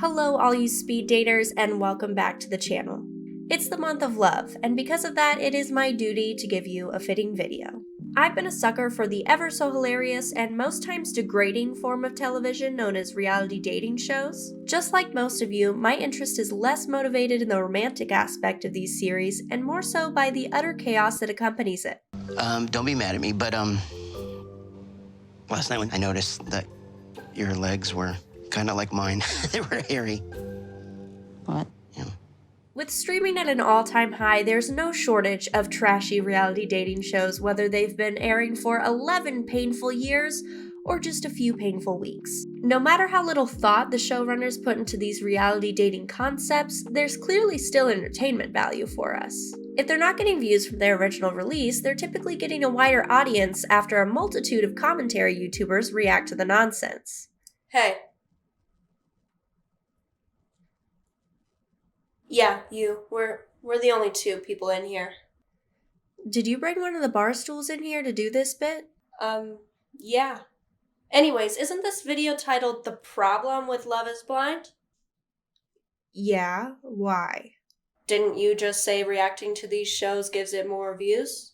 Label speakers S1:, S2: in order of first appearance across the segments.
S1: Hello all you speed daters and welcome back to the channel. It's the month of love, and because of that it is my duty to give you a fitting video. I've been a sucker for the ever so hilarious and most times degrading form of television known as reality dating shows. Just like most of you, my interest is less motivated in the romantic aspect of these series and more so by the utter chaos that accompanies it.
S2: Don't be mad at me, but last night when I noticed that your legs were kind of like mine. They were hairy.
S3: What?
S2: Yeah.
S1: With streaming at an all-time high, there's no shortage of trashy reality dating shows, whether they've been airing for 11 painful years or just a few painful weeks. No matter how little thought the showrunners put into these reality dating concepts, there's clearly still entertainment value for us. If they're not getting views from their original release, they're typically getting a wider audience after a multitude of commentary YouTubers react to the nonsense. Hey. Yeah, you. We're the only two people in here. Did you bring one of the bar stools in here to do this bit? Yeah. Anyways, isn't this video titled The Problem with Love is Blind? Yeah, why? Didn't you just say reacting to these shows gives it more views?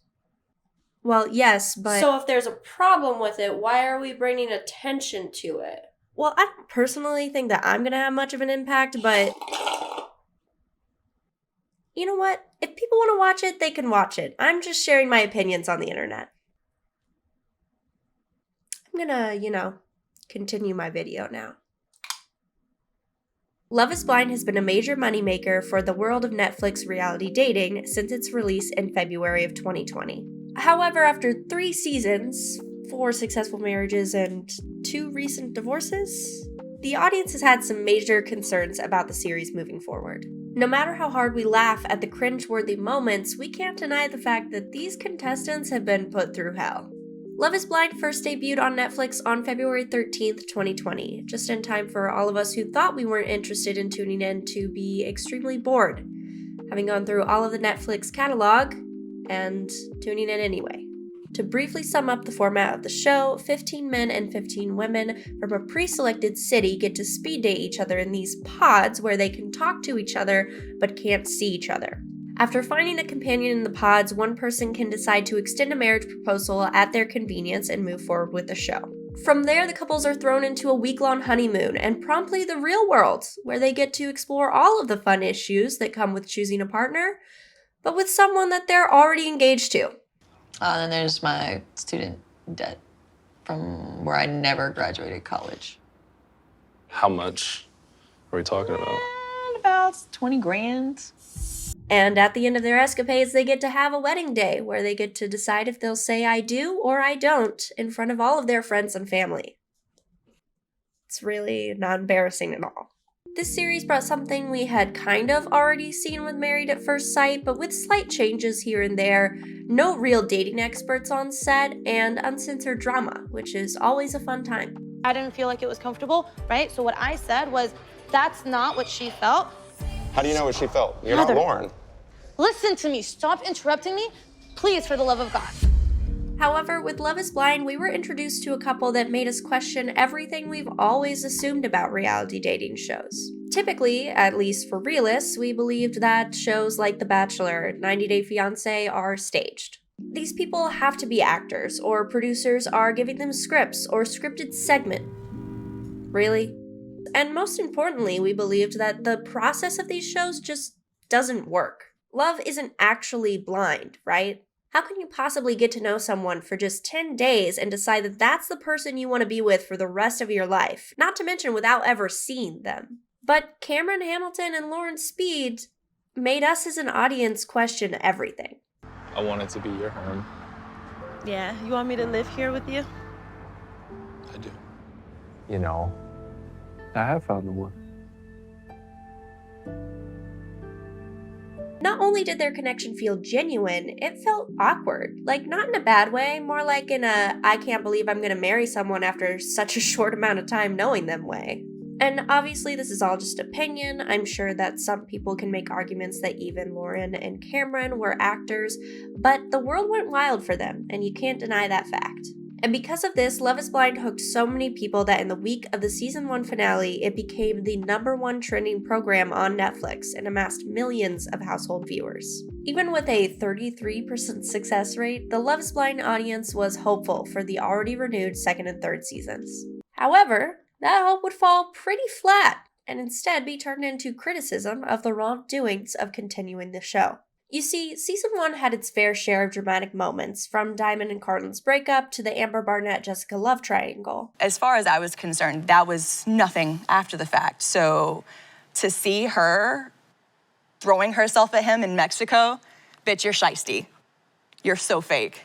S1: Well, yes, but... So if there's a problem with it, why are we bringing attention to it? Well, I don't personally think that I'm gonna have much of an impact, but... You know what? If people want to watch it, they can watch it. I'm just sharing my opinions on the internet. I'm gonna, continue my video now. Love is Blind has been a major moneymaker for the world of Netflix reality dating since its release in February of 2020. However, after 3 seasons, 4 successful marriages, and 2 recent divorces, the audience has had some major concerns about the series moving forward. No matter how hard we laugh at the cringe-worthy moments, we can't deny the fact that these contestants have been put through hell. Love is Blind first debuted on Netflix on February 13th, 2020, just in time for all of us who thought we weren't interested in tuning in to be extremely bored, having gone through all of the Netflix catalog and tuning in anyway. To briefly sum up the format of the show, 15 men and 15 women from a pre-selected city get to speed date each other in these pods where they can talk to each other but can't see each other. After finding a companion in the pods, one person can decide to extend a marriage proposal at their convenience and move forward with the show. From there, the couples are thrown into a week-long honeymoon and promptly the real world, where they get to explore all of the fun issues that come with choosing a partner, but with someone that they're already engaged to.
S3: Then there's my student debt from where I never graduated college.
S4: How much are we talking about?
S3: About 20 grand.
S1: And at the end of their escapades, they get to have a wedding day where they get to decide if they'll say I do or I don't in front of all of their friends and family. It's really not embarrassing at all. This series brought something we had kind of already seen with Married at First Sight, but with slight changes here and there, no real dating experts on set, and uncensored drama, which is always a fun time.
S5: I didn't feel like it was comfortable, right? So what I said was, that's not what she felt.
S6: How do you know what she felt? You're
S5: Heather,
S6: not Lauren.
S5: Listen to me. Stop interrupting me, please, for the love of God.
S1: However, with Love is Blind, we were introduced to a couple that made us question everything we've always assumed about reality dating shows. Typically, at least for realists, we believed that shows like The Bachelor, 90 Day Fiancé are staged. These people have to be actors, or producers are giving them scripts or scripted segment. Really? And most importantly, we believed that the process of these shows just doesn't work. Love isn't actually blind, right? How can you possibly get to know someone for just 10 days and decide that that's the person you want to be with for the rest of your life? Not to mention without ever seeing them. But Cameron Hamilton and Lauren Speed made us as an audience question everything.
S4: I want it to be your home.
S7: Yeah, you want me to live here with you?
S4: I do.
S8: You know, I have found the one.
S1: Not only did their connection feel genuine, it felt awkward. Like, not in a bad way, more like in a I can't believe I'm gonna marry someone after such a short amount of time knowing them way. And obviously this is all just opinion. I'm sure that some people can make arguments that even Lauren and Cameron were actors, but the world went wild for them, and you can't deny that fact. And because of this, Love is Blind hooked so many people that in the week of the season 1 finale, it became the #1 trending program on Netflix and amassed millions of household viewers. Even with a 33% success rate, the Love is Blind audience was hopeful for the already renewed 2nd and 3rd seasons. However, that hope would fall pretty flat and instead be turned into criticism of the wrongdoings of continuing the show. You see, season 1 had its fair share of dramatic moments, from Diamond and Carlin's breakup to the Amber Barnett-Jessica love triangle.
S9: As far as I was concerned, that was nothing after the fact. So to see her throwing herself at him in Mexico, bitch, you're shiesty. You're so fake.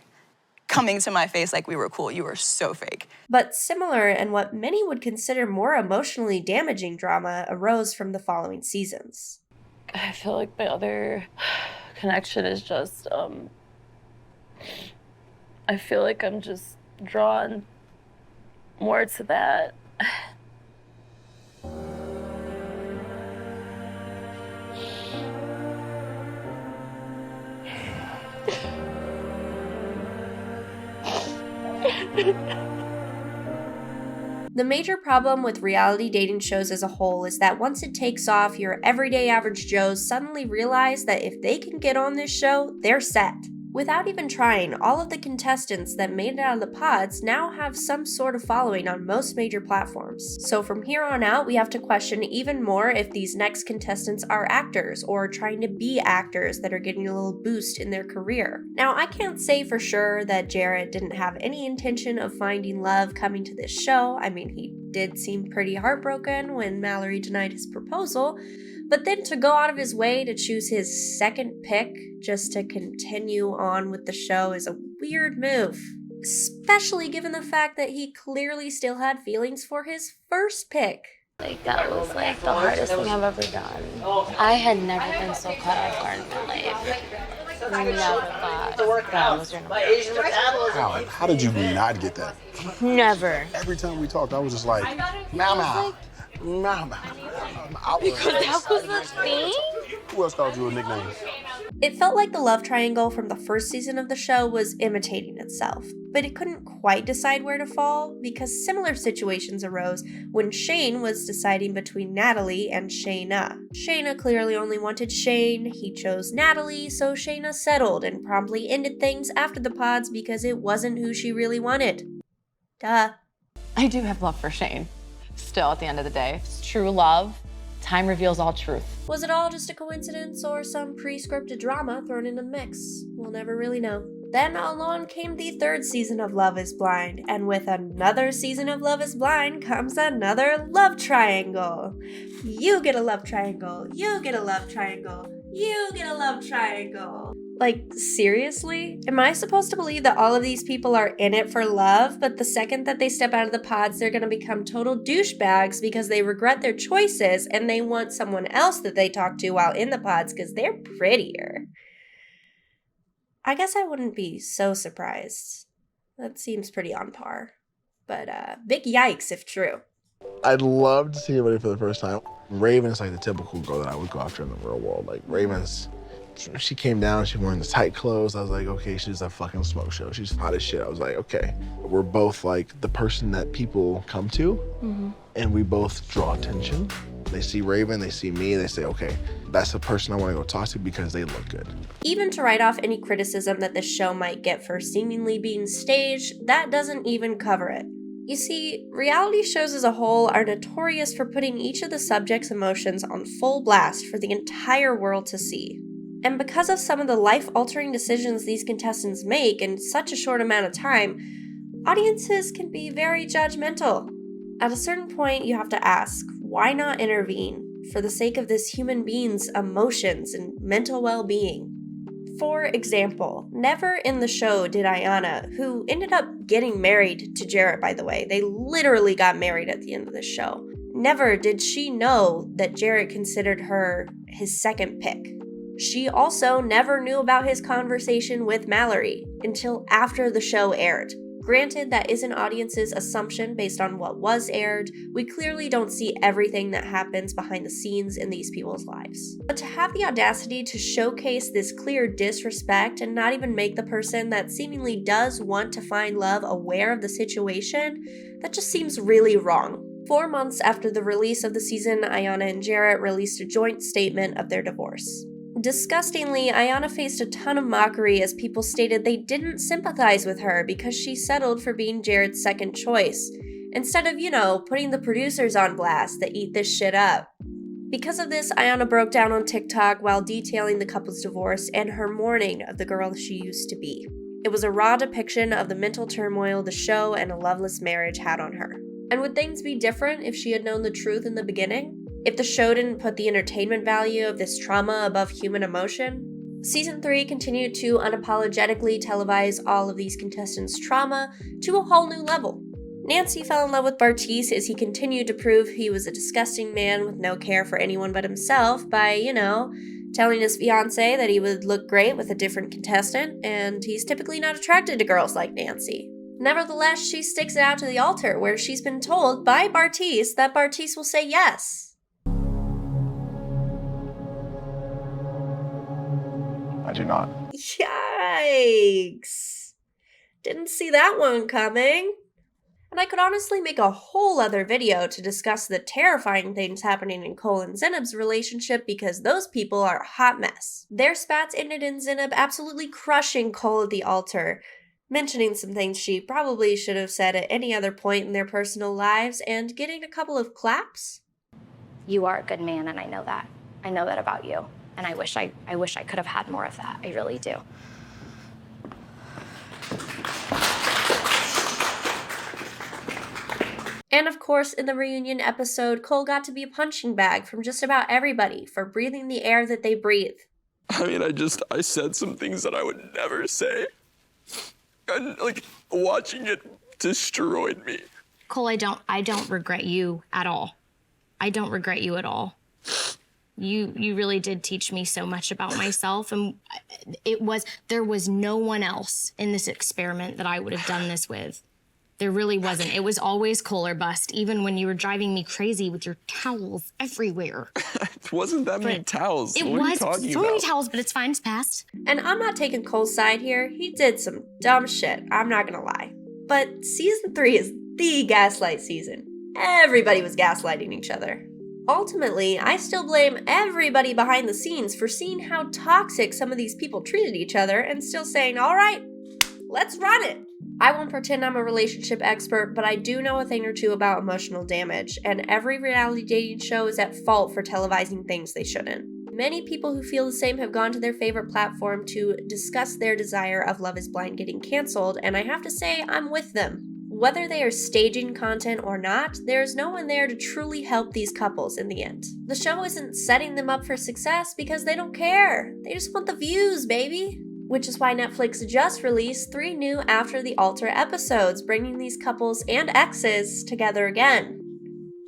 S9: Coming to my face like we were cool, you were so fake.
S1: But similar and what many would consider more emotionally damaging drama arose from the following seasons.
S7: I feel like my other connection is just, I feel like I'm just drawn more to that.
S1: The major problem with reality dating shows as a whole is that once it takes off, your everyday average Joes suddenly realize that if they can get on this show, they're set. Without even trying, all of the contestants that made it out of the pods now have some sort of following on most major platforms. So from here on out, we have to question even more if these next contestants are actors or trying to be actors that are getting a little boost in their career. Now, I can't say for sure that Jarrett didn't have any intention of finding love coming to this show. I mean, he did seem pretty heartbroken when Mallory denied his proposal, but then to go out of his way to choose his second pick just to continue on with the show is a weird move, especially given the fact that he clearly still had feelings for his first pick.
S7: Like, that was like the hardest thing I've ever done. I had never been so caught off guard in my life. I never thought that was your number.
S6: How did you not get that?
S7: Never.
S6: Every time we talked, I was just like, Mama. Mama.
S7: Because that was the thing?
S6: Who else called you a nickname?
S1: It felt like the love triangle from the first season of the show was imitating itself, but it couldn't quite decide where to fall because similar situations arose when Shane was deciding between Natalie and Shayna. Shayna clearly only wanted Shane, he chose Natalie, so Shayna settled and promptly ended things after the pods because it wasn't who she really wanted. Duh.
S10: I do have love for Shane. Still, at the end of the day, it's true love. Time reveals all truth.
S1: Was it all just a coincidence or some pre-scripted drama thrown in the mix? We'll never really know. Then along came the 3rd season of Love is Blind, and with another season of Love is Blind comes another love triangle. You get a love triangle, you get a love triangle, you get a love triangle. Like, seriously? Am I supposed to believe that all of these people are in it for love, but the second that they step out of the pods, they're gonna become total douchebags because they regret their choices and they want someone else that they talk to while in the pods because they're prettier? I guess I wouldn't be so surprised. That seems pretty on par. But big yikes if true.
S11: I'd love to see everybody for the first time. Raven's like the typical girl that I would go after in the real world. Like, Raven's, she came down, she wearing the tight clothes. I was like, okay, she's a fucking smoke show. She's hot as shit. I was like, okay. We're both like the person that people come to, and we both draw attention. They see Raven, they see me, they say, okay, that's the person I want to go talk to because they look good.
S1: Even to write off any criticism that this show might get for seemingly being staged, that doesn't even cover it. You see, reality shows as a whole are notorious for putting each of the subjects' emotions on full blast for the entire world to see. And because of some of the life-altering decisions these contestants make in such a short amount of time, audiences can be very judgmental. At a certain point, you have to ask, why not intervene for the sake of this human being's emotions and mental well-being? For example, never in the show did Ayanna, who ended up getting married to Jarrett, by the way, they literally got married at the end of the show, never did she know that Jarrett considered her his second pick. She also never knew about his conversation with Mallory until after the show aired. Granted, that is an audience's assumption based on what was aired. We clearly don't see everything that happens behind the scenes in these people's lives. But to have the audacity to showcase this clear disrespect and not even make the person that seemingly does want to find love aware of the situation, that just seems really wrong. 4 months after the release of the season, Ayanna and Jarrett released a joint statement of their divorce. Disgustingly, Ayanna faced a ton of mockery as people stated they didn't sympathize with her because she settled for being Jarrett's second choice, instead of, putting the producers on blast that eat this shit up. Because of this, Ayanna broke down on TikTok while detailing the couple's divorce and her mourning of the girl she used to be. It was a raw depiction of the mental turmoil the show and a loveless marriage had on her. And would things be different if she had known the truth in the beginning? If the show didn't put the entertainment value of this trauma above human emotion? Season 3 continued to unapologetically televise all of these contestants' trauma to a whole new level. Nancy fell in love with Bartise as he continued to prove he was a disgusting man with no care for anyone but himself by, telling his fiancée that he would look great with a different contestant, and he's typically not attracted to girls like Nancy. Nevertheless, she sticks it out to the altar where she's been told by Bartise that Bartise will say yes.
S8: I do not.
S1: Yikes. Didn't see that one coming. And I could honestly make a whole other video to discuss the terrifying things happening in Cole and Zenob's relationship because those people are a hot mess. Their spats ended in Zenob absolutely crushing Cole at the altar, mentioning some things she probably should have said at any other point in their personal lives, and getting a couple of claps.
S7: You are a good man, and I know that. I know that about you. And I wish I could have had more of that. I really do.
S1: And of course, in the reunion episode, Cole got to be a punching bag from just about everybody for breathing the air that they breathe.
S12: I mean, I said some things that I would never say. And, watching it destroyed me.
S7: Cole, I don't regret you at all. I don't regret you at all. You really did teach me so much about myself, and there was no one else in this experiment that I would have done this with. There really wasn't. It was always Cole or bust, even when you were driving me crazy with your towels everywhere.
S12: It wasn't that many towels.
S7: It
S12: what are you
S7: was
S12: talking
S7: so
S12: about?
S7: many towels, but it's fine, it's past.
S1: And I'm not taking Cole's side here. He did some dumb shit, I'm not gonna lie. But season 3 is the gaslight season. Everybody was gaslighting each other. Ultimately, I still blame everybody behind the scenes for seeing how toxic some of these people treated each other and still saying, all right, let's run it. I won't pretend I'm a relationship expert, but I do know a thing or two about emotional damage, and every reality dating show is at fault for televising things they shouldn't. Many people who feel the same have gone to their favorite platform to discuss their desire of Love is Blind getting canceled, and I have to say, I'm with them. Whether they are staging content or not, there's no one there to truly help these couples in the end. The show isn't setting them up for success because they don't care. They just want the views, baby. Which is why Netflix just released 3 new After the Altar episodes, bringing these couples and exes together again.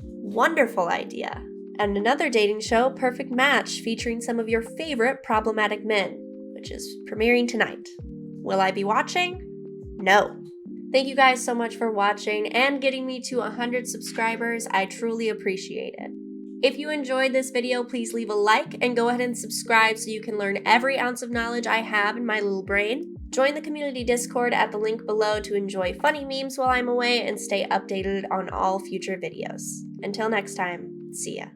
S1: Wonderful idea. And another dating show, Perfect Match, featuring some of your favorite problematic men, which is premiering tonight. Will I be watching? No. Thank you guys so much for watching and getting me to 100 subscribers. I truly appreciate it. If you enjoyed this video, please leave a like and go ahead and subscribe so you can learn every ounce of knowledge I have in my little brain. Join the community Discord at the link below to enjoy funny memes while I'm away and stay updated on all future videos. Until next time, see ya.